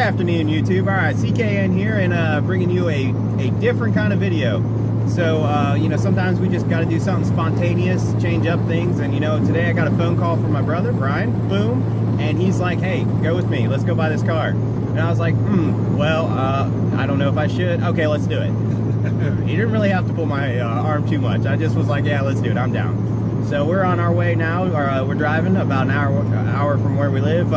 afternoon, YouTube. All right, CKN here, and bringing you a different kind of video. So, you know, sometimes we just got to do something spontaneous, change up things. And, you know, today I got a phone call from my brother, Brian, boom, and he's like, hey, go with me. Let's go buy this car. And I was like, well, I don't know if I should. Okay, let's do it. He didn't really have to pull my arm too much. I just was like, yeah, let's do it. I'm down. So we're on our way now. We're driving about an hour from where we live.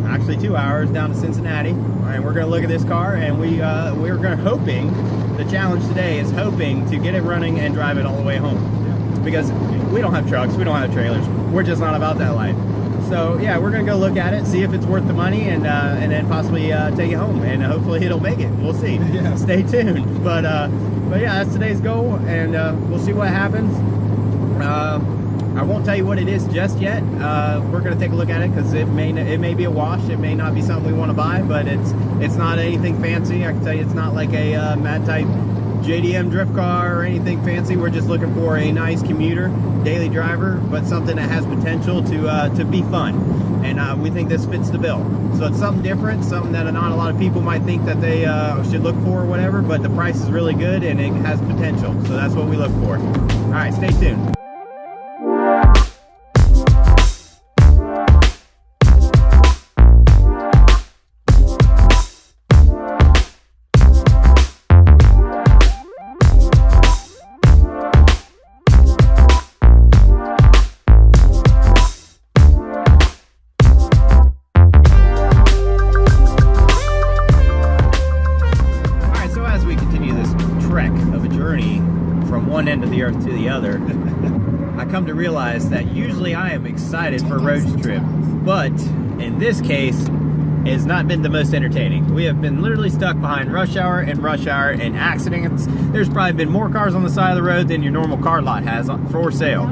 Actually 2 hours down to Cincinnati, and we're going to look at this car, and we're going to hoping, the challenge today is hoping to get it running and drive it all the way home, because we don't have trucks, we don't have trailers, we're just not about that life. So yeah, we're going to go look at it, see if it's worth the money, and then possibly take it home, and hopefully it'll make it. We'll see. Yeah. Stay tuned. But yeah, that's today's goal, and we'll see what happens. I won't tell you what it is just yet. We're going to take a look at it, because it may be a wash. It may not be something we want to buy, but it's not anything fancy. I can tell you it's not like a Mad Type JDM drift car or anything fancy. We're just looking for a nice commuter, daily driver, but something that has potential to be fun. And we think this fits the bill. So it's something different, something that not a lot of people might think that they should look for or whatever, but the price is really good and it has potential. So that's what we look for. All right, stay tuned. From one end of the earth to the other, I come to realize that usually I am excited for a road trip, but in this case, it's not been the most entertaining. We have been literally stuck behind rush hour and accidents. There's probably been more cars on the side of the road than your normal car lot has for sale.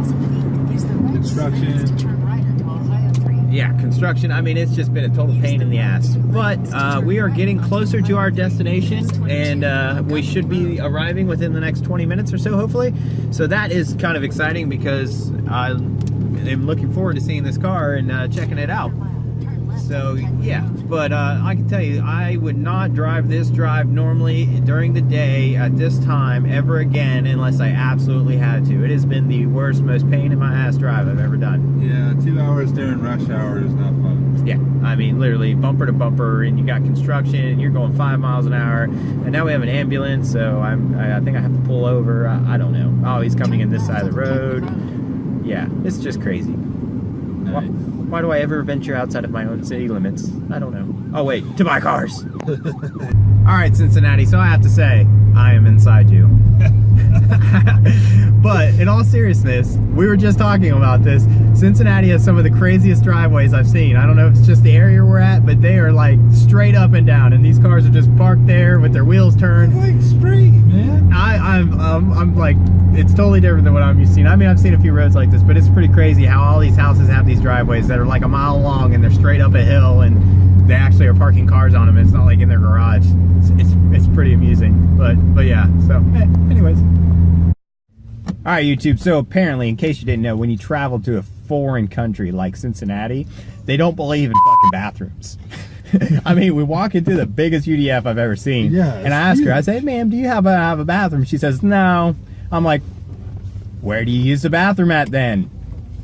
Construction. Yeah, construction. I mean, it's just been a total pain in the ass. But we are getting closer to our destination, and we should be arriving within the next 20 minutes or so, hopefully. So that is kind of exciting, because I am looking forward to seeing this car and checking it out. So yeah, but I can tell you, I would not drive this drive normally during the day at this time ever again unless I absolutely had to. It has been the worst, most pain in my ass drive I've ever done. Yeah, 2 hours during rush hour is not fun. Yeah, I mean, literally bumper to bumper, and you got construction, and you're going 5 miles an hour, and now we have an ambulance, so I think I have to pull over. I don't know. Oh, he's coming in this side of the road. Yeah, it's just crazy. Nice. Why do I ever venture outside of my own city limits? I don't know. Oh wait, to buy cars. All right, Cincinnati, so I have to say, I am inside you. But in all seriousness, we were just talking about this. Cincinnati has some of the craziest driveways I've seen. I don't know if it's just the area we're at, but they are like straight up and down, and these cars are just parked there with their wheels turned. Like straight, man. I'm like, it's totally different than what I'm used to seeing. I mean, I've seen a few roads like this, but it's pretty crazy how all these houses have these driveways that are like a mile long, and they're straight up a hill, and they actually are parking cars on them. It's not like in their garage. It's pretty amusing, but yeah. So anyways. All right, YouTube, so apparently, in case you didn't know, when you travel to a foreign country like Cincinnati, they don't believe in fucking bathrooms. I mean, we walk into the biggest UDF I've ever seen, yeah, and I ask her, I say, ma'am, do you have a bathroom? She says, no. I'm like, where do you use the bathroom at then?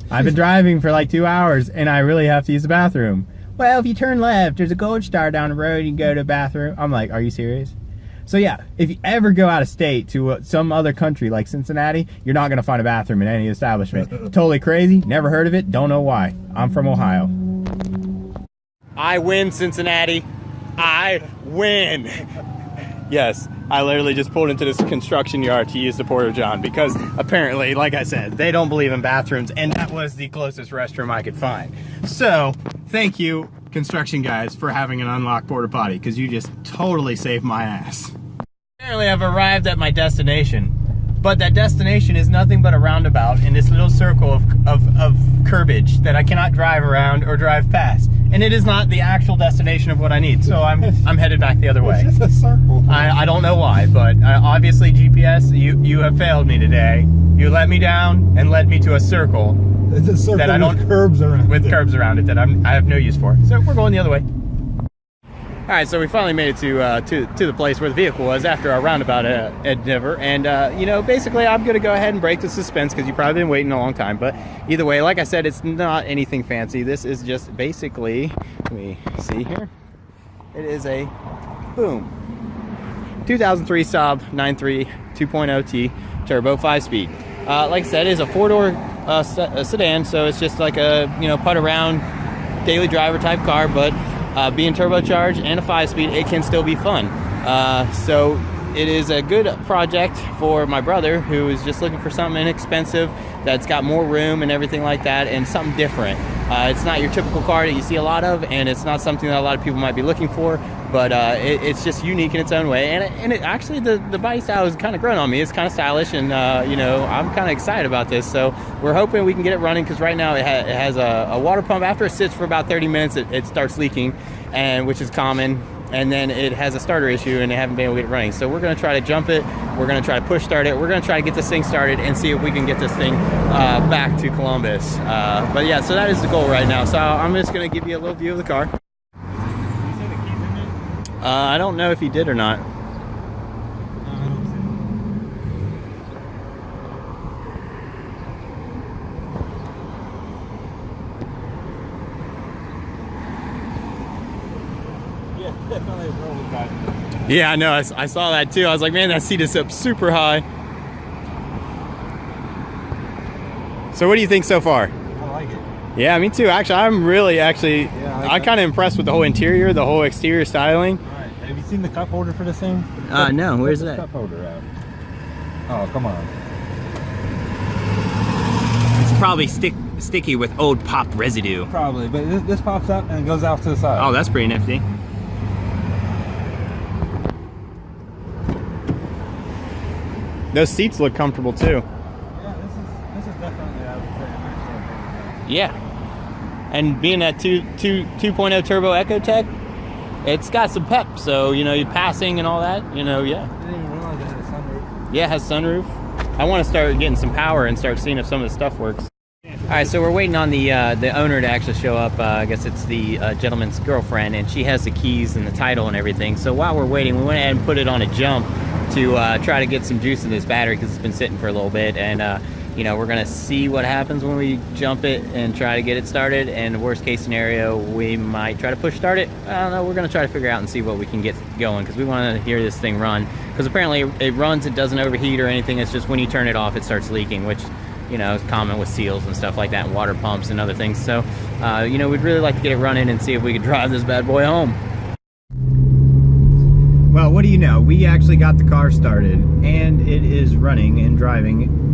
I've been driving for like 2 hours, and I really have to use the bathroom. Well, if you turn left, there's a Gold Star down the road, you can go to the bathroom. I'm like, are you serious? So yeah, if you ever go out of state to some other country like Cincinnati, you're not going to find a bathroom in any establishment. Totally crazy, never heard of it, don't know why. I'm from Ohio. I win, Cincinnati. I win. Yes, I literally just pulled into this construction yard to use the Porta John, because apparently, like I said, they don't believe in bathrooms, and that was the closest restroom I could find. So, thank you, construction guys, for having an unlocked porta potty, because you just totally saved my ass. Apparently I've arrived at my destination, but that destination is nothing but a roundabout in this little circle of curbage that I cannot drive around or drive past. And it is not the actual destination of what I need, so I'm headed back the other way. It's just a circle. I don't know why, but obviously GPS, you have failed me today. You let me down and led me to a circle. It's a circle that I don't, with curbs around it. With curbs around it that I have no use for. So we're going the other way. All right, so we finally made it to the place where the vehicle was after our roundabout endeavor, and you know, basically, I'm gonna go ahead and break the suspense because you've probably been waiting a long time. But either way, like I said, it's not anything fancy. This is just basically, let me see here. It is a boom 2003 Saab 9.3 2.0T turbo 5-speed. Like I said, it is a 4-door sedan, so it's just like a, you know, put around daily driver type car, but being turbocharged and a 5-speed, it can still be fun. So it is a good project for my brother who is just looking for something inexpensive that's got more room and everything like that, and something different. It's not your typical car that you see a lot of, and it's not something that a lot of people might be looking for, but it's just unique in its own way. And it actually, the body style is kind of grown on me. It's kind of stylish, and you know, I'm kind of excited about this. So we're hoping we can get it running, because right now it has a water pump. After it sits for about 30 minutes, it starts leaking, and which is common. And then it has a starter issue, and they haven't been able to get it running. So we're going to try to jump it. We're going to try to push start it. We're going to try to get this thing started and see if we can get this thing back to Columbus. But yeah, so that is the goal right now. So I'm just going to give you a little view of the car. I don't know if he did or not. Yeah, I know. I saw that too. I was like, man, that seat is up super high. So what do you think so far? I like it. Yeah, me too. Actually, I'm really Yeah, I'm kind of impressed with the whole interior, the whole exterior styling. All right. Have you seen the cup holder for this thing? No. Where's Check that? the cup holder out. Oh, come on. It's probably sticky with old pop residue. Probably, but this pops up and it goes out to the side. Oh, that's pretty nifty. Those seats look comfortable too. Yeah, this is definitely, I would say, a nice little Yeah. And being that 2.0 turbo EcoTech, it's got some pep. So, you know, you're passing and all that, you know, yeah. I didn't even realize it had a sunroof. Yeah, it has sunroof. I want to start getting some power and start seeing if some of the stuff works. All right, so we're waiting on the owner to actually show up. I guess it's the gentleman's girlfriend, and she has the keys and the title and everything. So while we're waiting, we went ahead and put it on a jump to try to get some juice in this battery, because it's been sitting for a little bit. And you know, we're gonna see what happens when we jump it and try to get it started. And worst case scenario, we might try to push start it. I don't know. We're gonna try to figure out and see what we can get going, because we want to hear this thing run. Because apparently it runs, it doesn't overheat or anything. It's just when you turn it off, it starts leaking, which, you know, is common with seals and stuff like that, and water pumps and other things. So, you know, we'd really like to get it running and see if we could drive this bad boy home. Well, what do you know? We actually got the car started, and it is running and driving.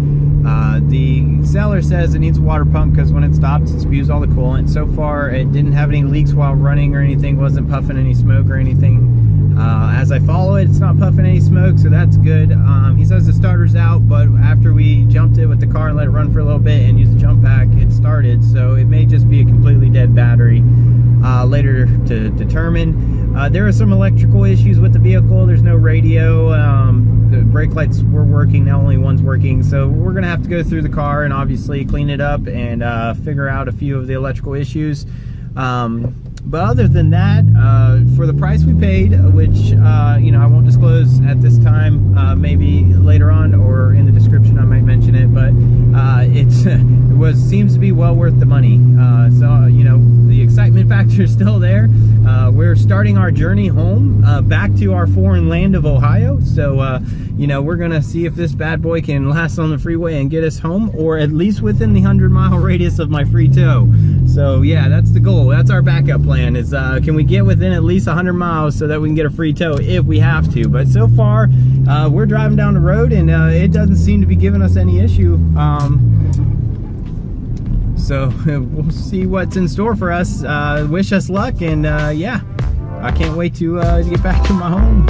The seller says it needs a water pump because when it stops, it spews all the coolant. So far, it didn't have any leaks while running or anything, wasn't puffing any smoke or anything. As I follow it, it's not puffing any smoke, so that's good. He says the starter's out, but after we jumped it with the car and let it run for a little bit and used the jump pack, it started. So it may just be a completely dead battery. Later to determine. There are some electrical issues with the vehicle. There's no radio. The brake lights were working, now only one's working. So we're gonna have to go through the car and obviously clean it up and figure out a few of the electrical issues. But other than that, for the price we paid, which you know, I won't disclose at this time, maybe later on or in the description I might mention it, but it seems to be well worth the money. So, you know, the excitement factor is still there. We're starting our journey home back to our foreign land of Ohio. So, you know, we're gonna see if this bad boy can last on the freeway and get us home, or at least within the 100-mile radius of my free tow. So yeah, that's the goal. That's our backup plan, is can we get within at least 100 miles so that we can get a free tow if we have to. But so far, we're driving down the road, and it doesn't seem to be giving us any issue. So we'll see what's in store for us. Wish us luck, and yeah, I can't wait to get back to my home.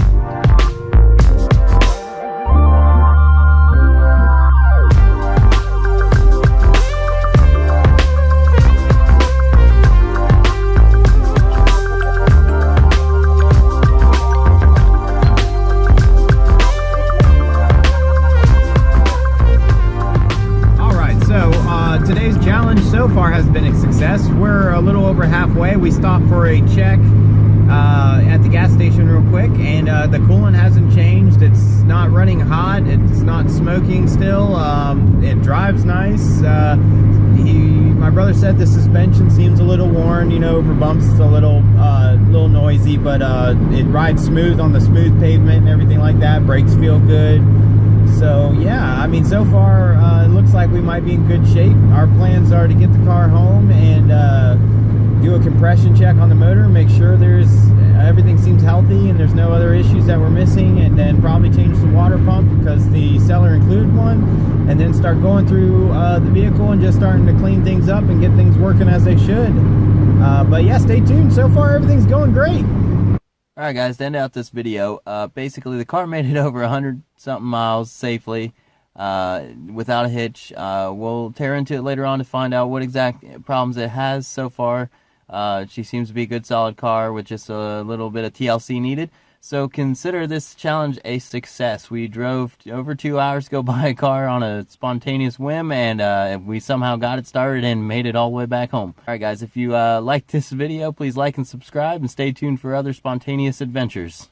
Today's challenge so far has been a success. We're a little over halfway. We stopped for a check at the gas station real quick, and the coolant hasn't changed. It's not running hot. It's not smoking still. It drives nice. My brother said the suspension seems a little worn, you know, over bumps it's a little noisy, but it rides smooth on the smooth pavement and everything like that. Brakes feel good. So yeah, I mean, so far it looks like we might be in good shape. Our plans are to get the car home and do a compression check on the motor, make sure everything seems healthy and there's no other issues that we're missing, and then probably change the water pump because the seller included one, and then start going through the vehicle and just starting to clean things up and get things working as they should. But yeah, stay tuned. So far everything's going great. Alright guys, to end out this video, basically the car made it over 100-something miles safely, without a hitch. We'll tear into it later on to find out what exact problems it has so far. She seems to be a good solid car with just a little bit of TLC needed. So consider this challenge a success. We drove over 2 hours to go buy a car on a spontaneous whim, and we somehow got it started and made it all the way back home. Alright guys, if you liked this video, please like and subscribe, and stay tuned for other spontaneous adventures.